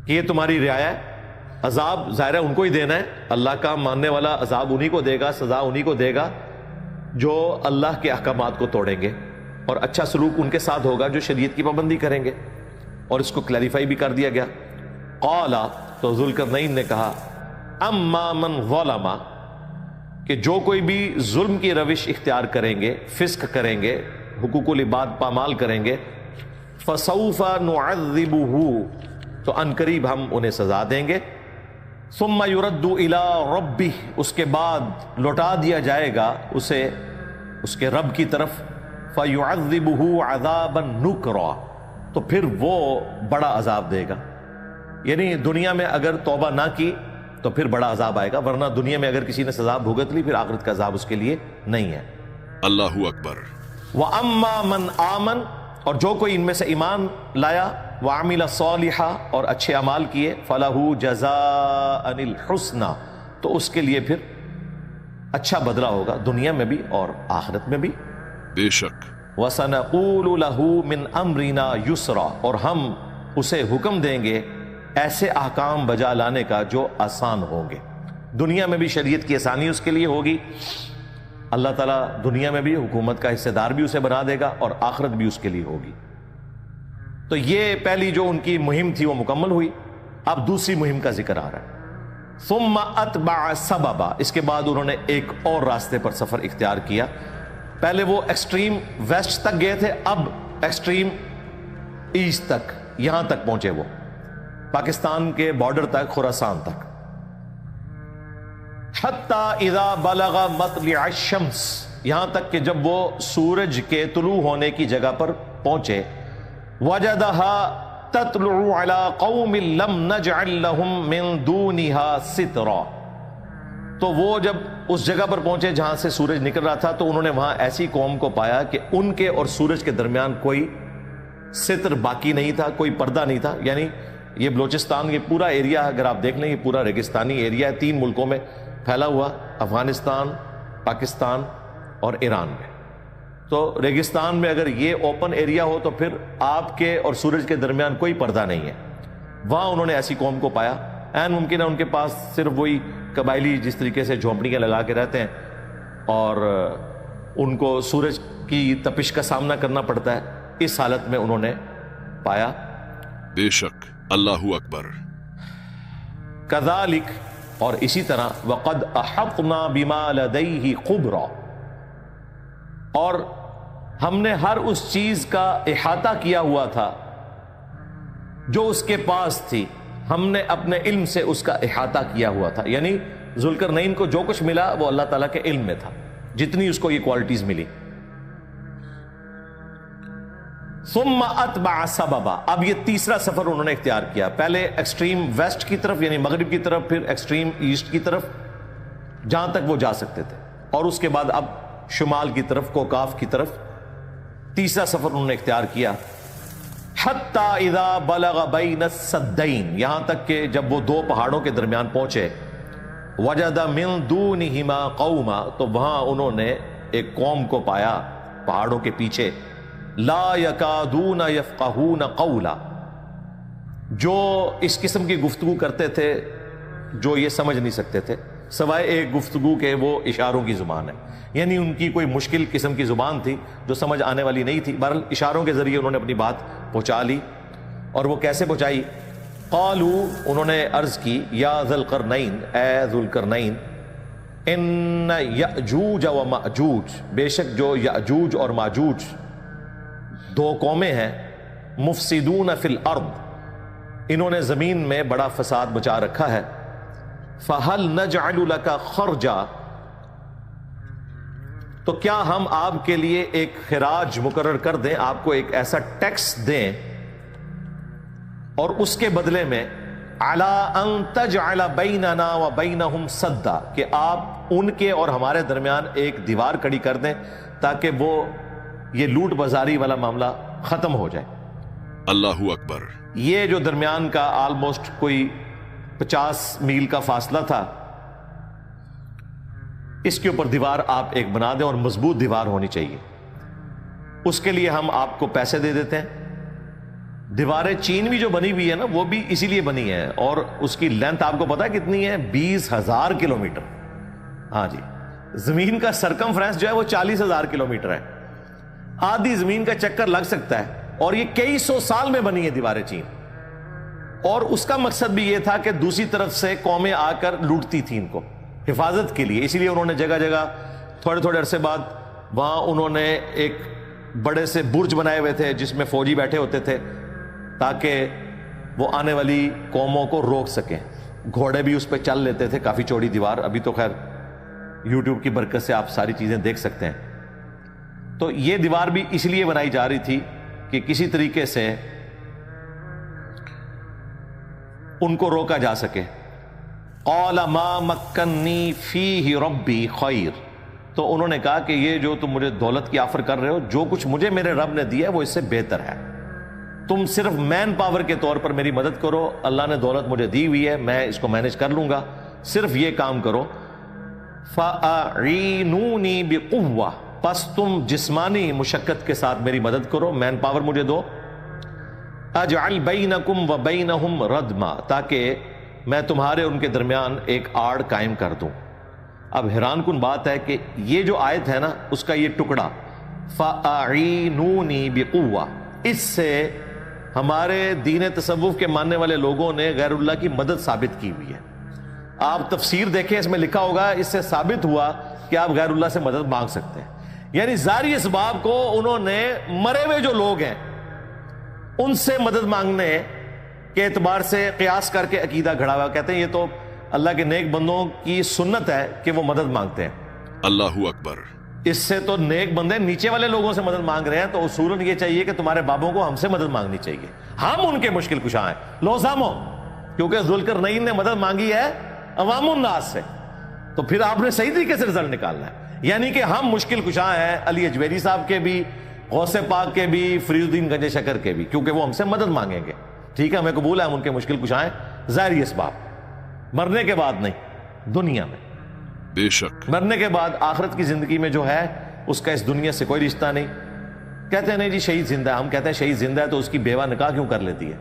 S1: کہ یہ تمہاری رعایا ہے. عذاب ظاہر ہے ان کو ہی دینا ہے، اللہ کا ماننے والا عذاب انہی کو دے گا، سزا انہی کو دے گا جو اللہ کے احکامات کو توڑیں گے، اور اچھا سلوک ان کے ساتھ ہوگا جو شریعت کی پابندی کریں گے. اور اس کو کلیریفائی بھی کر دیا گیا. قالا، تو ذوالقرنین نے کہا اما من ظلم، کہ جو کوئی بھی ظلم کی روش اختیار کریں گے، فسق کریں گے، حقوق العباد پامال کریں گے، فسوف نعذبہ، تو ان قریب ہم انہیں سزا دیں گے. ثم يرد الى ربہ، اس کے بعد لوٹا دیا جائے گا اسے اس کے رب کی طرف. فیعذبہ عذابا نکرا، تو پھر وہ بڑا عذاب دے گا. یعنی دنیا میں اگر توبہ نہ کی تو پھر بڑا عذاب آئے گا، ورنہ دنیا میں اگر کسی نے سزا بھگت لی پھر آخرت کا عذاب اس کے لیے نہیں ہے.
S2: اللہ اکبر.
S1: وَأَمَّا مَنْ آمَنَ، اور جو کوئی ان میں سے ایمان لایا، وَعَمِلَ صَالِحًا، اور اچھے اعمال کیے، فَلَهُ جَزَاءً الْحُسْنَى، تو اس کے لیے پھر اچھا بدلہ ہوگا دنیا میں بھی اور آخرت میں بھی.
S2: بے شک.
S1: وَسَنَقُولُ لَهُ مِنْ أَمْرِنَا يُسْرًا، اور ہم اسے حکم دیں گے ایسے احکام بجا لانے کا جو آسان ہوں گے. دنیا میں بھی شریعت کی آسانی اس کے لیے ہوگی، اللہ تعالیٰ دنیا میں بھی حکومت کا حصے دار بھی اسے بنا دے گا، اور آخرت بھی اس کے لیے ہوگی. تو یہ پہلی جو ان کی مہم تھی وہ مکمل ہوئی. اب دوسری مہم کا ذکر آ رہا ہے. ثم اتبع سببا، اس کے بعد انہوں نے ایک اور راستے پر سفر اختیار کیا. پہلے وہ ایکسٹریم ویسٹ تک گئے تھے، اب ایکسٹریم ایسٹ تک، یہاں تک پہنچے وہ، پاکستان کے بارڈر تک، خراسان تک. حتی اذا بلغ مطلع الشمس، یہاں تک کہ جب وہ سورج کے طلوع ہونے کی جگہ پر پہنچے. وجدها تطلع على قوم لم نجعل لهم من دونها سترا، تو وہ جب اس جگہ پر پہنچے جہاں سے سورج نکل رہا تھا تو انہوں نے وہاں ایسی قوم کو پایا کہ ان کے اور سورج کے درمیان کوئی ستر باقی نہیں تھا، کوئی پردہ نہیں تھا. یعنی یہ بلوچستان، یہ پورا ایریا اگر آپ دیکھ لیں، یہ پورا ریگستانی ایریا ہے، 3 ملکوں میں پھیلا ہوا، افغانستان، پاکستان اور ایران میں. تو ریگستان میں اگر یہ اوپن ایریا ہو تو پھر آپ کے اور سورج کے درمیان کوئی پردہ نہیں ہے. وہاں انہوں نے ایسی قوم کو پایا. این ممکن ہے ان کے پاس صرف وہی قبائلی جس طریقے سے جھونپڑیاں لگا کے رہتے ہیں اور ان کو سورج کی تپش کا سامنا کرنا پڑتا ہے، اس حالت میں انہوں نے پایا.
S2: بے شک اللہ اکبر.
S1: کذالک، اور اسی طرح وقد احقنا بما لدیہ خبرا، اور ہم نے ہر اس چیز کا احاطہ کیا ہوا تھا جو اس کے پاس تھی، ہم نے اپنے علم سے اس کا احاطہ کیا ہوا تھا. یعنی ذوالقرنین کو جو کچھ ملا وہ اللہ تعالیٰ کے علم میں تھا، جتنی اس کو یہ کوالٹیز ملی. ثم اتبع سببا، اب یہ تیسرا سفر انہوں نے اختیار کیا. پہلے ایکسٹریم ویسٹ کی طرف یعنی مغرب کی طرف، پھر ایکسٹریم ایسٹ کی طرف جہاں تک وہ جا سکتے تھے، اور اس کے بعد اب شمال کی طرف، کوکاف کی طرف تیسرا سفر انہوں نے اختیار کیا. حتی اذا بلغ بین السدین، یہاں تک کہ جب وہ 2 پہاڑوں کے درمیان پہنچے. وجد من دونہما قوما، تو وہاں انہوں نے ایک قوم کو پایا پہاڑوں کے پیچھے. لا یکادون یفقہون قولا، جو اس قسم کی گفتگو کرتے تھے جو یہ سمجھ نہیں سکتے تھے سوائے ایک گفتگو کے، وہ اشاروں کی زبان ہے. یعنی ان کی کوئی مشکل قسم کی زبان تھی جو سمجھ آنے والی نہیں تھی. بہرحال اشاروں کے ذریعے انہوں نے اپنی بات پہنچا لی. اور وہ کیسے پہنچائی؟ قالو، انہوں نے عرض کی، یا ذی القرنین، اے ذو القرنین، ان یأجوج و مأجوج، بے شک جو یأجوج اور ماجوج 2 قومیں ہیں، مفسدون فی الارض، انہوں نے زمین میں بڑا فساد مچا رکھا ہے. فہل نجعل لک خرجا، تو کیا ہم آپ کے لیے ایک خراج مقرر کر دیں، آپ کو ایک ایسا ٹیکس دیں، اور اس کے بدلے میں علی ان تجعل بیننا و بینہم سدا، کہ آپ ان کے اور ہمارے درمیان ایک دیوار کھڑی کر دیں تاکہ وہ یہ لوٹ بازاری والا معاملہ ختم ہو جائے.
S2: اللہ اکبر.
S1: یہ جو درمیان کا آلموسٹ کوئی 50 میل کا فاصلہ تھا، اس کے اوپر دیوار آپ ایک بنا دیں، اور مضبوط دیوار ہونی چاہیے. اس کے لیے ہم آپ کو پیسے دے دیتے ہیں. دیواریں چین بھی جو بنی ہوئی ہے نا، وہ بھی اسی لیے بنی ہے، اور اس کی لینتھ آپ کو پتا ہے کتنی ہے؟ 20,000 کلومیٹر. ہاں جی، زمین کا سرکمفرنس جو ہے وہ 40,000 کلومیٹر ہے. آدھی زمین کا چکر لگ سکتا ہے، اور یہ کئی 100 سال میں بنی ہے دیواریں چین. اور اس کا مقصد بھی یہ تھا کہ دوسری طرف سے قومیں آ کر لوٹتی تھیں ان کو حفاظت کے لیے. اسی لیے انہوں نے جگہ جگہ تھوڑے تھوڑے عرصے بعد وہاں انہوں نے ایک بڑے سے برج بنائے ہوئے تھے جس میں فوجی بیٹھے ہوتے تھے تاکہ وہ آنے والی قوموں کو روک سکیں. گھوڑے بھی اس پہ چل لیتے تھے، کافی چوڑی دیوار. ابھی تو خیر یوٹیوب کی برکت سے آپ ساری چیزیں دیکھ سکتے ہیں. تو یہ دیوار بھی اس لیے بنائی جا رہی تھی کہ کسی طریقے سے ان کو روکا جا سکے. قال ما مکنی فیہ ربی خیر، تو انہوں نے کہا کہ یہ جو تم مجھے دولت کی آفر کر رہے ہو، جو کچھ مجھے میرے رب نے دیا ہے وہ اس سے بہتر ہے. تم صرف مین پاور کے طور پر میری مدد کرو، اللہ نے دولت مجھے دی ہوئی ہے، میں اس کو مینج کر لوں گا، صرف یہ کام کرو. فَأَعِینُونِي بِقُوَّةٍ، پس تم جسمانی مشقت کے ساتھ میری مدد کرو، مین پاور مجھے دو. اجعل بینکم و بینہم ردما، تاکہ میں تمہارے ان کے درمیان ایک آڑ قائم کر دوں. اب حیران کن بات ہے کہ یہ جو آیت ہے نا، اس کا یہ ٹکڑا فَأَعِینُونِي بِقُوَّةٍ، اس سے ہمارے دین تصوف کے ماننے والے لوگوں نے غیر اللہ کی مدد ثابت کی ہوئی ہے. آپ تفسیر دیکھیں، اس میں لکھا ہوگا اس سے ثابت ہوا کہ آپ غیر اللہ سے مدد مانگ سکتے ہیں. یعنی ظاہری اسباب کو انہوں نے مرے ہوئے جو لوگ ہیں ان سے مدد مانگنے کے اعتبار سے قیاس کر کے عقیدہ گھڑا ہوا. کہتے ہیں یہ تو اللہ کے نیک بندوں کی سنت ہے کہ وہ مدد مانگتے ہیں.
S2: اللہ اکبر.
S1: اس سے تو نیک بندے نیچے والے لوگوں سے مدد مانگ رہے ہیں، تو اصولاً یہ چاہیے کہ تمہارے بابوں کو ہم سے مدد مانگنی چاہیے، ہم ان کے مشکل کشا ہیں. لوزامو، کیونکہ ذوالقرنین نے مدد مانگی ہے عوام الناس سے، تو پھر آپ نے صحیح طریقے سے رزلٹ نکالنا ہے. یعنی کہ ہم مشکل کشا ہیں علی اجویری صاحب کے بھی، غوث پاک کے بھی، فرید الدین گنج شکر کے بھی، کیونکہ وہ ہم سے مدد مانگیں گے. ٹھیک ہے، ہمیں قبول ہے، ہم ان کے مشکل کشا ہیں. ظاہری اسباب مرنے کے بعد نہیں، دنیا میں.
S2: بے شک
S1: مرنے کے بعد آخرت کی زندگی میں جو ہے اس کا اس دنیا سے کوئی رشتہ نہیں. کہتے ہیں نہیں جی شہید زندہ ہے. ہم کہتے ہیں شہید زندہ ہے تو اس کی بیوہ نکاح کیوں کر لیتی ہے؟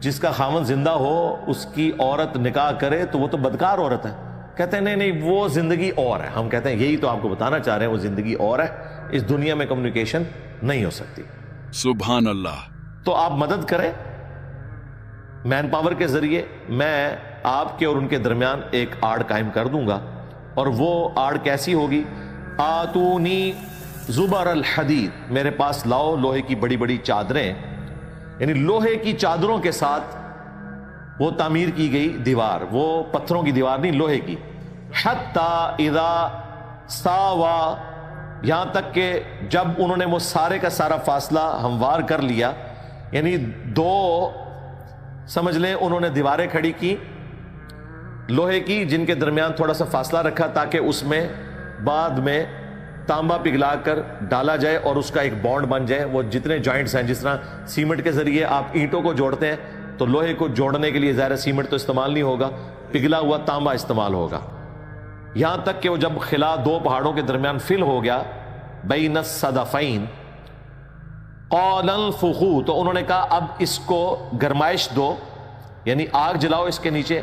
S1: جس کا خاوند زندہ ہو اس کی عورت نکاح کرے تو وہ تو بدکار عورت ہے. کہتے ہیں نہیں وہ زندگی اور ہے. ہم کہتے ہیں یہی تو آپ کو بتانا چاہ رہے ہیں، وہ زندگی اور ہے، اس دنیا میں کمیونیکیشن نہیں ہو سکتی.
S2: سبحان اللہ.
S1: تو آپ مدد کریں مین پاور کے ذریعے. میں آپ کے اور ان کے درمیان ایک آڑ قائم کر دوں گا، اور وہ آڑ کیسی ہوگی؟ آتونی زبر الحدید، میرے پاس لاؤ لوہے کی بڑی بڑی چادریں، یعنی لوہے کی چادروں کے ساتھ وہ تعمیر کی گئی دیوار، وہ پتھروں کی دیوار نہیں، لوہے کی. حتی اذا ساوا، یہاں تک کہ جب انہوں نے وہ سارے کا سارا فاصلہ ہموار کر لیا، یعنی دو سمجھ لیں انہوں نے دیواریں کھڑی کی لوہے کی، جن کے درمیان تھوڑا سا فاصلہ رکھا تاکہ اس میں بعد میں تانبا پگھلا کر ڈالا جائے اور اس کا ایک بانڈ بن جائے. وہ جتنے جوائنٹس ہیں، جس طرح سیمنٹ کے ذریعے آپ اینٹوں کو جوڑتے ہیں تو لوہے کو جوڑنے کے لیے ظاہر سیمنٹ تو استعمال نہیں ہوگا، پگھلا ہوا تانبا استعمال ہوگا. یہاں تک کہ وہ جب خلا دو پہاڑوں کے درمیان فل ہو گیا، بین الصدفین قال انفخوا، تو انہوں نے کہا اب اس کو گرمائش دو، یعنی آگ جلاؤ اس کے نیچے.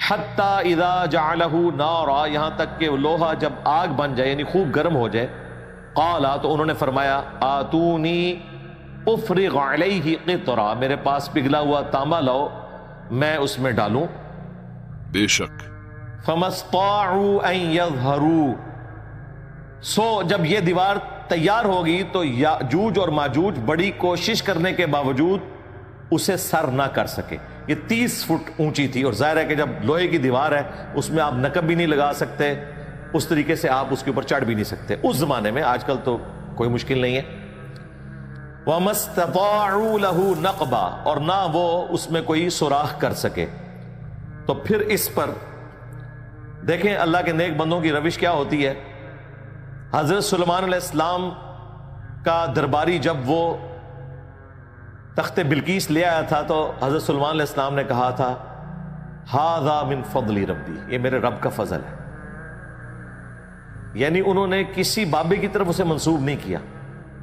S1: حتی اذا جعلہ نارا، یہاں تک کہ لوہا جب آگ بن جائے یعنی خوب گرم ہو جائے. قالا، تو انہوں نے فرمایا آتونی افرغ علیہ قطرا، میرے پاس پگھلا ہوا تانبا لاؤ میں اس میں ڈالوں.
S2: بے شک.
S1: فما استطاعوا ان یظہروا، سو جب یہ دیوار تیار ہوگی تو یاجوج اور ماجوج بڑی کوشش کرنے کے باوجود اسے سر نہ کر سکے. یہ 30 فٹ اونچی تھی، اور ظاہر ہے کہ جب لوہے کی دیوار ہے اس میں آپ نقب بھی نہیں لگا سکتے، اس طریقے سے آپ اس کے اوپر چڑھ بھی نہیں سکتے اس زمانے میں. آج کل تو کوئی مشکل نہیں ہے. وَمَا اسْتَطَاعُوا لَهُ نَقْبًا، اور نہ وہ اس میں کوئی سوراخ کر سکے. تو پھر اس پر دیکھیں اللہ کے نیک بندوں کی روش کیا ہوتی ہے. حضرت سلیمان علیہ السلام کا درباری جب وہ تخت بلقیس لے آیا تھا تو حضرت سلیمان علیہ السلام نے کہا تھا ھذا من فضل ربی، یہ میرے رب کا فضل ہے. یعنی انہوں نے کسی بابے کی طرف اسے منسوب نہیں کیا،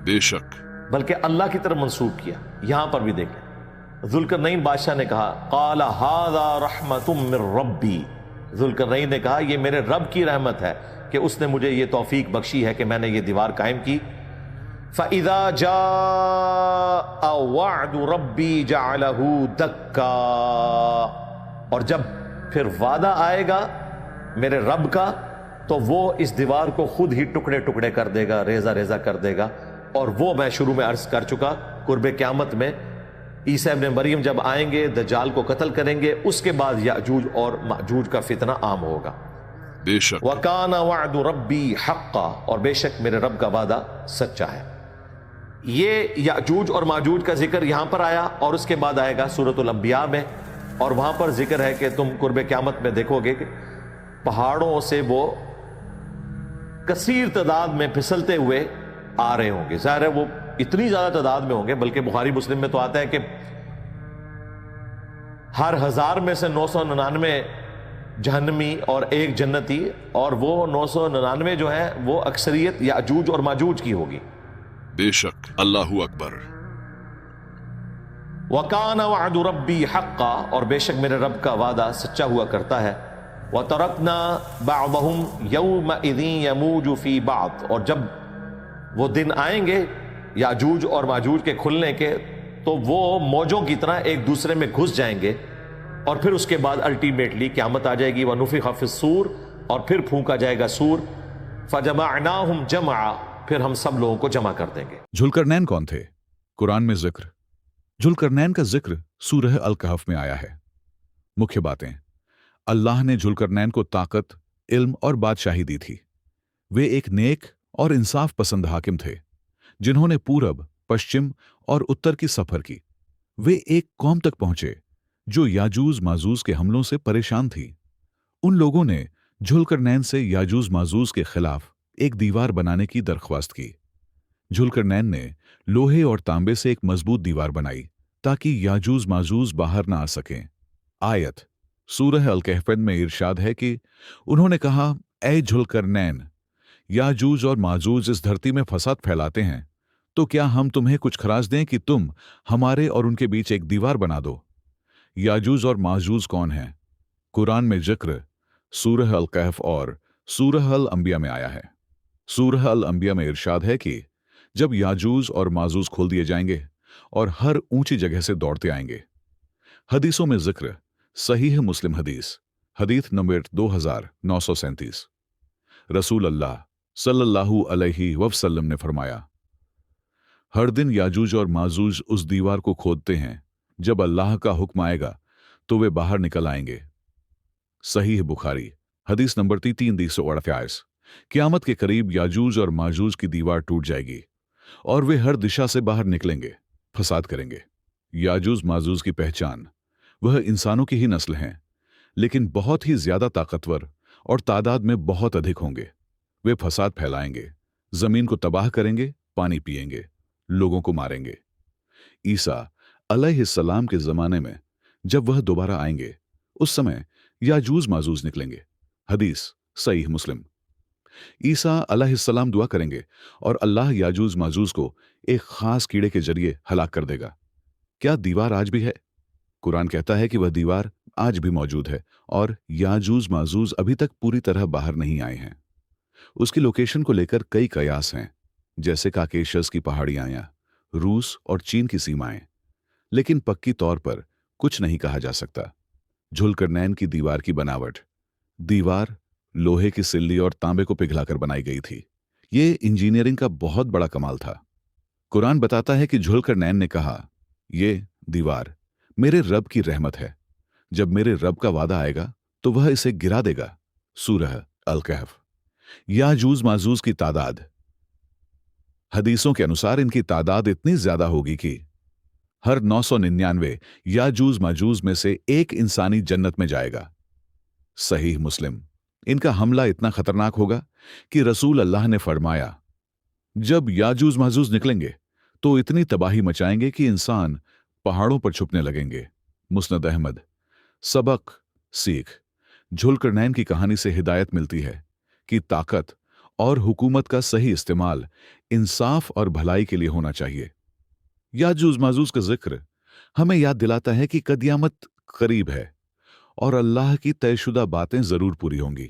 S2: بے شک،
S1: بلکہ اللہ کی طرف منسوب کیا. یہاں پر بھی دیکھیں ذوالقرنین بادشاہ نے کہا قال ھذا رحمت من ربی، ذوالقرنین نے کہا یہ میرے رب کی رحمت ہے کہ اس نے مجھے یہ توفیق بخشی ہے کہ میں نے یہ دیوار قائم کی. فَإِذَا جَاءَ وَعْدُ رَبِّي جَعَلَهُ دَكَّا، اور جب پھر وعدہ آئے گا میرے رب کا تو وہ اس دیوار کو خود ہی ٹکڑے ٹکڑے کر دے گا، ریزہ ریزہ کر دے گا. اور وہ میں شروع میں عرض کر چکا، قرب قیامت میں عیسیٰ ابن مریم جب آئیں گے دجال کو قتل کریں گے، اس کے بعد یاجوج اور ماجوج کا فتنہ عام ہوگا.
S2: بے شک.
S1: وَكَانَ وَعْدُ رَبِّي حَقًّا، اور بے شک میرے رب کا وعدہ سچا ہے. یہ یاجوج اور ماجوج کا ذکر یہاں پر آیا، اور اس کے بعد آئے گا سورۃ الانبیاء میں، اور وہاں پر ذکر ہے کہ تم قرب قیامت میں دیکھو گے کہ پہاڑوں سے وہ کثیر تعداد میں پھسلتے ہوئے آ رہے ہوں گے. ظاہر ہے وہ اتنی زیادہ تعداد میں ہوں گے، بلکہ بخاری مسلم میں تو آتا ہے کہ ہر 1000 میں سے 999 جہنمی اور ایک جنتی، اور وہ 999 جو ہیں وہ اکثریت یاجوج اور ماجوج کی ہوگی.
S2: بے شک. اللہ اکبر.
S1: وَكَانَ وَعْدُ رَبِّي حَقًّا، اور بے شک میرے رب کا وعدہ سچا ہوا کرتا ہے. وَتَرَكْنَا بَعْضَهُمْ يَوْمَئِذٍ يَمُوجُ فِي بَعْضٍ، اور جب وہ دن آئیں گے یاجوج اور ماجوج کے کھلنے کے تو وہ موجوں کی طرح ایک دوسرے میں گھس جائیں گے. اور پھر اس کے بعد الٹیمیٹلی قیامت آ جائے گی، وَنُفِخَ فِي الصُّورِ، اور پھر پھونکا جائے گا سور، فَجَمَعْنَاهُمْ جَمْعًا، پھر ہم سب لوگوں کو جمع کر دیں گے۔
S2: ذوالقرنین کون تھے؟ قرآن میں ذکر ذوالقرنین کا ذکر سورہ الکہف میں آیا ہے۔ مکھیہ باتیں: اللہ نے ذوالقرنین کو طاقت، علم اور بادشاہی دی تھی۔ وہ ایک نیک اور انصاف پسند حاکم تھے جنہوں نے پورب، پشچم اور اتر کی سفر کی۔ وہ ایک قوم تک پہنچے جو یاجوج ماجوج کے حملوں سے پریشان تھی۔ ان لوگوں نے ذوالقرنین سے یاجوج ماجوج کے خلاف ایک دیوار بنانے کی درخواست کی۔ ذوالقرنین نے لوہے اور تانبے سے ایک مضبوط دیوار بنائی تاکہ یاجوج ماجوج باہر نہ آ سکیں۔ آیت سورہ الکہف میں ارشاد ہے کہ انہوں نے کہا، اے ذوالقرنین، یاجوج اور ماجوج اس دھرتی میں فساد پھیلاتے ہیں، تو کیا ہم تمہیں کچھ خراج دیں کہ تم ہمارے اور ان کے بیچ ایک دیوار بنا دو؟ یاجوج اور ماجوج کون ہیں؟ قرآن میں ذکر سورہ الکہف اور سورہ الانبیاء میں آیا ہے۔ سورہ الانبیاء میں ارشاد ہے کہ جب یاجوج اور ماجوج کھول دیے جائیں گے اور ہر اونچی جگہ سے دوڑتے آئیں گے۔ حدیثوں میں ذکر صحیح مسلم حدیث نمبر 2937، رسول اللہ صلی اللہ علیہ وسلم نے فرمایا، ہر دن یاجوج اور ماجوج اس دیوار کو کھودتے ہیں، جب اللہ کا حکم آئے گا تو وہ باہر نکل آئیں گے۔ صحیح بخاری حدیث نمبر 348۔ قیامت کے قریب یاجوج اور ماجوج کی دیوار ٹوٹ جائے گی اور وہ ہر دشا سے باہر نکلیں گے، فساد کریں گے۔ یاجوج ماجوج کی پہچان: وہ انسانوں کی ہی نسل ہیں، لیکن بہت ہی زیادہ طاقتور اور تعداد میں بہت ادھک ہوں گے۔ وہ فساد پھیلائیں گے، زمین کو تباہ کریں گے، پانی پئیں گے، لوگوں کو ماریں گے۔ عیسیٰ علیہ السلام کے زمانے میں جب وہ دوبارہ آئیں گے، اس سمے یاجوج ماجوج نکلیں گے۔ حدیث صحیح مسلم۔ عیسیٰ علیہ السلام دعا کریں گے اور اللہ یاجوج ماجوج کو ایک خاص کیڑے کے ذریعے ہلاک کر دے گا۔ کیا دیوار آج بھی ہے؟ قرآن کہتا ہے کہ وہ دیوار آج بھی موجود ہے اور یاجوج ماجوج ابھی تک پوری طرح باہر نہیں آئے ہیں۔ اس کی لوکیشن کو لے کر کئی قیاس ہیں، جیسے کاکیشس کی پہاڑیاں، روس اور چین کی سیمائیں، لیکن پکی طور پر کچھ نہیں کہا جا سکتا۔ ذوالقرنین کی دیوار کی بناوٹ: دیوار لوہے کی سلی اور تانبے کو پگھلا کر بنائی گئی تھی۔ یہ انجینئرنگ کا بہت بڑا کمال تھا۔ قرآن بتاتا ہے کہ ذوالقرنین نے کہا، یہ دیوار میرے رب کی رحمت ہے، جب میرے رب کا وعدہ آئے گا تو وہ اسے گرا دے گا۔ سورہ الکہف۔ یاجوج ماجوج کی تعداد: حدیثوں کے انوسار ان کی تعداد اتنی زیادہ ہوگی کہ ہر 999 یاجوج ماجوج میں سے ایک انسانی جنت میں جائے گا۔ صحیح مسلم۔ ان کا حملہ اتنا خطرناک ہوگا کہ رسول اللہ نے فرمایا، جب یاجوج ماجوج نکلیں گے تو اتنی تباہی مچائیں گے کہ انسان پہاڑوں پر چھپنے لگیں گے۔ مسند احمد۔ سبق سیکھ: ذوالقرنین کی کہانی سے ہدایت ملتی ہے کہ طاقت اور حکومت کا صحیح استعمال انصاف اور بھلائی کے لیے ہونا چاہیے۔ یاجوج ماجوج کا ذکر ہمیں یاد دلاتا ہے کہ قیامت قریب ہے اور اللہ کی طے شدہ باتیں ضرور پوری ہوں گی۔